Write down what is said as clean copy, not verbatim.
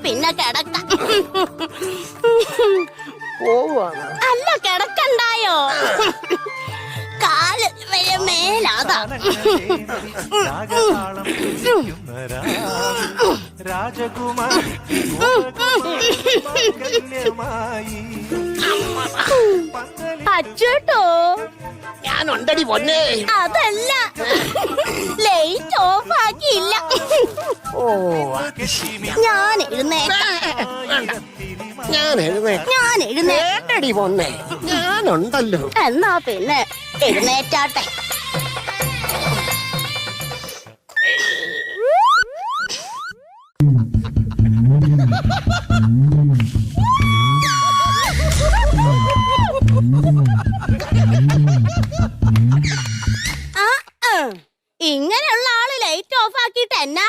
പിന്നെ കിടക്കാം. അല്ല കിടക്കണ്ടായോ? കാല് വരെ മേലാതാ. അച്ചോട്ടോ ഞാനുണ്ടടി പൊന്നേ. അതല്ല, ലൈറ്റ് ഓഫ് ആക്കിയില്ല. ഞാൻ എഴുന്നേറ്റടി പൊന്നേ, ഞാനുണ്ടല്ലോ. എന്നാ പിന്നെ എഴുന്നേറ്റാട്ടെ. ഇങ്ങനെയുള്ള ആള് ലൈറ്റ് ഓഫ് ആക്കിയിട്ട് എന്നാ